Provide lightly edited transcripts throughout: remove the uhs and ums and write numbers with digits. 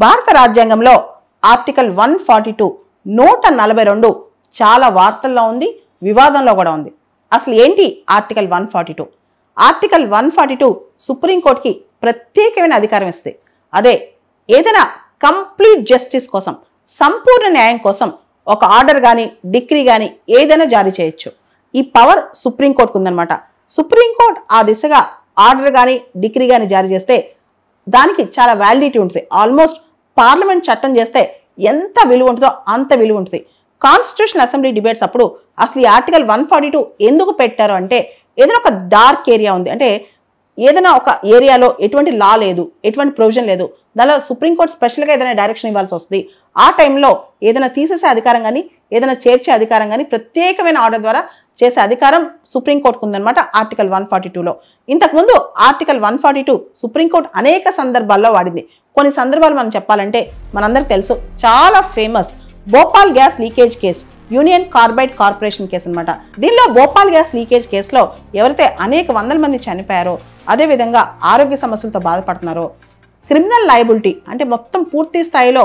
భారత రాజ్యాంగంలో ఆర్టికల్ 142 142 చాలా వార్తల్లో ఉంది, వివాదంలో కూడా ఉంది. అసలు ఏంటి ఆర్టికల్ 142? ఆర్టికల్ 142 సుప్రీంకోర్టుకి ప్రత్యేకమైన అధికారం ఇస్తుంది. అదే ఏదైనా కంప్లీట్ జస్టిస్ కోసం, సంపూర్ణ న్యాయం కోసం ఒక ఆర్డర్ కానీ డిక్రీ కానీ ఏదైనా జారీ చేయొచ్చు. ఈ పవర్ సుప్రీంకోర్టుకు ఉందన్నమాట. సుప్రీంకోర్టు ఆ దిశగా ఆర్డర్ కానీ డిక్రీ కానీ జారీ చేస్తే దానికి చాలా వ్యాలిడిటీ ఉంటుంది. ఆల్మోస్ట్ పార్లమెంట్ చట్టం చేస్తే ఎంత విలువ ఉంటుందో అంత విలువ ఉంటుంది. కాన్స్టిట్యూషనల్ అసెంబ్లీ డిబేట్స్ అప్పుడు అసలు ఈ ఆర్టికల్ 142 ఎందుకు పెట్టారు అంటే, ఏదైనా ఒక డార్క్ ఏరియా ఉంది అంటే, ఏదైనా ఒక ఏరియాలో ఎటువంటి లా లేదు, ఎటువంటి ప్రొవిజన్ లేదు, దానిలో సుప్రీంకోర్టు స్పెషల్గా ఏదైనా డైరెక్షన్ ఇవ్వాల్సి వస్తుంది. ఆ టైంలో ఏదైనా తీసేసే అధికారం కానీ ఏదైనా చేర్చే అధికారం కానీ ప్రత్యేకమైన ఆర్డర్ ద్వారా చేసే అధికారం సుప్రీంకోర్టుకు ఉందన్నమాట ఆర్టికల్ 142లో. ఇంతకుముందు ఆర్టికల్ 142 సుప్రీంకోర్టు అనేక సందర్భాల్లో వాడింది. కొన్ని సందర్భాలు మనం చెప్పాలంటే మనందరికి తెలుసు, చాలా famous Bhopal gas leakage case, union carbide corporation case అనమాట. దీనిలో భోపాల్ గ్యాస్ లీకేజ్ కేసులో ఎవరైతే అనేక వందల మంది చనిపోయారో, అదేవిధంగా ఆరోగ్య సమస్యలతో బాధపడుతున్నారో, క్రిమినల్ లయబిలిటీ అంటే మొత్తం పూర్తి స్థాయిలో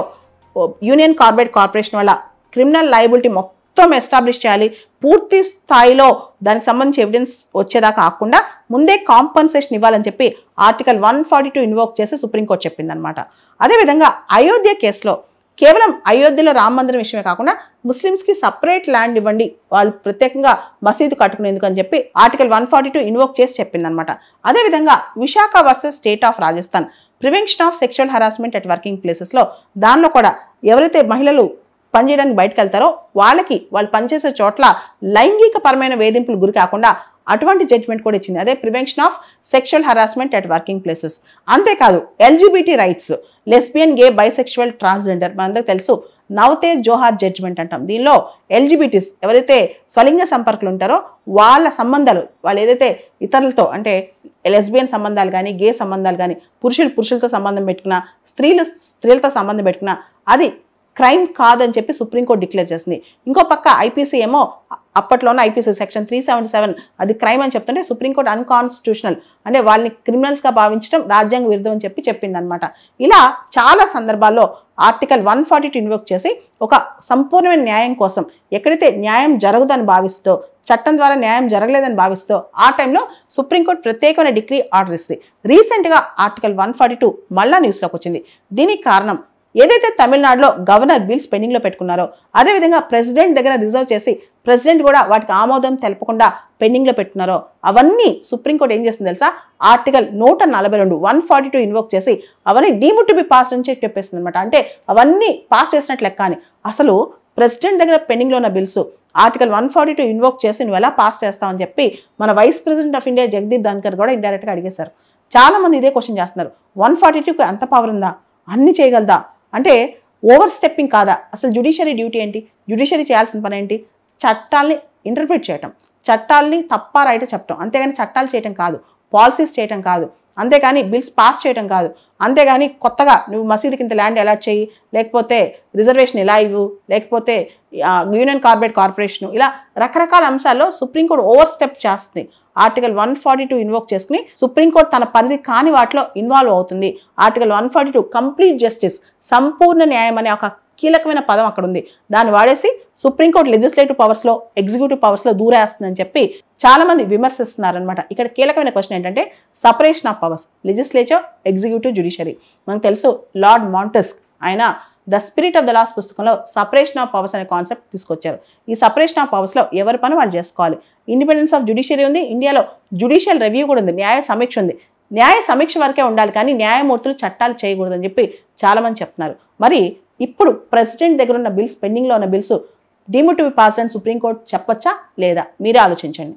యూనియన్ కార్బైడ్ కార్పొరేషన్ వల్ల క్రిమినల్ లయబిలిటీ మొత్తం ఎస్టాబ్లిష్ చేయాలి. పూర్తి స్థాయిలో దానికి సంబంధించి ఎవిడెన్స్ వచ్చేదాకా కాకుండా ముందే కాంపన్సేషన్ ఇవ్వాలని చెప్పి ఆర్టికల్ 142 ఇన్వోక్ చేసి సుప్రీంకోర్టు చెప్పిందనమాట. అదేవిధంగా అయోధ్య కేసులో కేవలం అయోధ్యలో రామ మందిరం విషయమే కాకుండా ముస్లిమ్స్కి సపరేట్ ల్యాండ్ ఇవ్వండి, వాళ్ళు ప్రత్యేకంగా మసీదు కట్టుకునేందుకు అని చెప్పి ఆర్టికల్ 142 ఇన్వోక్ చేసి చెప్పిందనమాట. అదేవిధంగా Visakha versus state of Rajasthan prevention of sexual harassment at working ప్లేసెస్లో దానిలో కూడా ఎవరైతే మహిళలు పనిచేయడానికి బయటకు వెళ్తారో వాళ్ళకి వాళ్ళు పనిచేసే చోట్ల లైంగిక పరమైన వేధింపులు గురి కాకుండా అటువంటి జడ్జ్మెంట్ కూడా ఇచ్చింది. అదే prevention of sexual harassment at working places. అంతేకాదు ఎల్జిబిటీ రైట్స్, లెస్బియన్, గే, బైసెక్షువల్, ట్రాన్స్జెండర్ మనందరికి తెలుసు నవతేజ్ జోహార్ జడ్జ్మెంట్ అంటాం. దీనిలో ఎల్జిబిటీస్ ఎవరైతే స్వలింగ సంపర్కులు ఉంటారో వాళ్ళ సంబంధాలు, వాళ్ళు ఏదైతే ఇతరులతో అంటే లెస్బియన్ సంబంధాలు కానీ గే సంబంధాలు కానీ పురుషులతో సంబంధం పెట్టుకున్నా, స్త్రీలతో సంబంధం పెట్టుకున్నా అది క్రైమ్ కాదని చెప్పి సుప్రీంకోర్టు డిక్లేర్ చేసింది. ఇంకో పక్క ఐపీసీ ఏమో అప్పట్లోనే ఐపీసీ సెక్షన్ 377 అది క్రైమ్ అని చెప్తుంటే సుప్రీంకోర్టు అన్కాన్స్టిట్యూషనల్ అంటే వాళ్ళని క్రిమినల్స్గా భావించడం రాజ్యాంగ విరుద్ధం అని చెప్పి చెప్పిందనమాట. ఇలా చాలా సందర్భాల్లో ఆర్టికల్ 142 ఇన్వోక్ చేసి ఒక సంపూర్ణమైన న్యాయం కోసం ఎక్కడైతే న్యాయం జరగదని భావిస్తో, చట్టం ద్వారా న్యాయం జరగలేదని భావిస్తో ఆ టైంలో సుప్రీంకోర్టు ప్రత్యేకమైన డిగ్రీ ఆర్డర్ ఇస్తుంది. రీసెంట్గా ఆర్టికల్ 142 మళ్ళా న్యూస్లోకి వచ్చింది. దీనికి కారణం ఏదైతే తమిళనాడులో గవర్నర్ బిల్స్ పెండింగ్లో పెట్టుకున్నారో అదేవిధంగా ప్రెసిడెంట్ దగ్గర రిజర్వ్ చేసి ప్రెసిడెంట్ కూడా వాటికి ఆమోదం తెలపకుండా పెండింగ్లో పెట్టుకున్నారో అవన్నీ సుప్రీంకోర్టు ఏం చేస్తుంది తెలుసా, ఆర్టికల్ 142 142 ఇన్వోక్ చేసి అవన్నీ డీమ్డ్ టు బి పాస్ అని చెప్పేస్తుంది అనమాట. అంటే అవన్నీ పాస్ చేసినట్లు లెక్క అని. అసలు ప్రెసిడెంట్ దగ్గర పెండింగ్లో ఉన్న బిల్స్ ఆర్టికల్ 142 ఇన్వోక్ చేసి నువ్వు ఎలా పాస్ చేస్తావని చెప్పి మన vice president of India Jagdeep Dhankhar కూడా ఇండైరెక్ట్గా అడిగేశారు. చాలా మంది ఇదే క్వశ్చన్ చేస్తున్నారు, 142కి అంత పవర్ ఉందా, అన్ని చేయగలదా అంటే ఓవర్ స్టెప్పింగ్ కాదా? అసలు జ్యుడిషియరీ డ్యూటీ ఏంటి? జ్యుడిషియరీ చేయాల్సిన పని ఏంటి? చట్టాలని ఇంటర్ప్రిట్ చేయటం, చట్టాలని తప్ప రైట్ చెప్పడం, అంతేగాని చట్టాలు చేయటం కాదు, పాలసీస్ చేయటం కాదు, అంతేగాని బిల్స్ పాస్ చేయటం కాదు, అంతేగాని కొత్తగా నువ్వు మసీదుకి ఇంత ల్యాండ్ అలాట్ చేయి, లేకపోతే రిజర్వేషన్ ఇలా ఇవ్వు, లేకపోతే యూనియన్ కార్బైడ్ కార్పొరేషన్, ఇలా రకరకాల అంశాల్లో సుప్రీంకోర్టు ఓవర్ స్టెప్ చేస్తుంది. ఆర్టికల్ 142 ఇన్వోక్ చేసుకుని సుప్రీంకోర్టు తన పరిధి కాని వాటిలో ఇన్వాల్వ్ అవుతుంది. ఆర్టికల్ 142 కంప్లీట్ జస్టిస్, సంపూర్ణ న్యాయం అనే ఒక కీలకమైన పదం అక్కడ ఉంది. దాన్ని వాడేసి సుప్రీంకోర్టు లెజిస్లేటివ్ పవర్స్లో ఎగ్జిక్యూటివ్ పవర్స్లో దూరేస్తుందని చెప్పి చాలా మంది విమర్శిస్తున్నారనమాట. ఇక్కడ కీలకమైన క్వశ్చన్ ఏంటంటే separation of powers, legislature, executive, judiciary. మనకు తెలుసు లార్డ్ మాంటెస్క్ ఆయన the spirit of the laws పుస్తకంలో సపరేషన్ ఆఫ్ పవర్స్ అనే కాన్సెప్ట్ తీసుకొచ్చారు. ఈ సపరేషన్ ఆఫ్ పవర్స్లో ఎవరి పని వాళ్ళు చేసుకోవాలి. ఇండిపెండెన్స్ ఆఫ్ జ్యుడిషియరీ ఉంది, ఇండియాలో జ్యుడిషియల్ రివ్యూ కూడా ఉంది, న్యాయ సమీక్ష ఉంది. న్యాయ సమీక్ష వరకే ఉండాలి కానీ న్యాయమూర్తులు చట్టాలు చేయకూడదని చెప్పి చాలామంది చెప్తున్నారు. మరి ఇప్పుడు ప్రెసిడెంట్ దగ్గర ఉన్న బిల్స్, పెండింగ్లో ఉన్న bills deemed to be passed అని సుప్రీంకోర్టు చెప్పొచ్చా లేదా? మీరే ఆలోచించండి.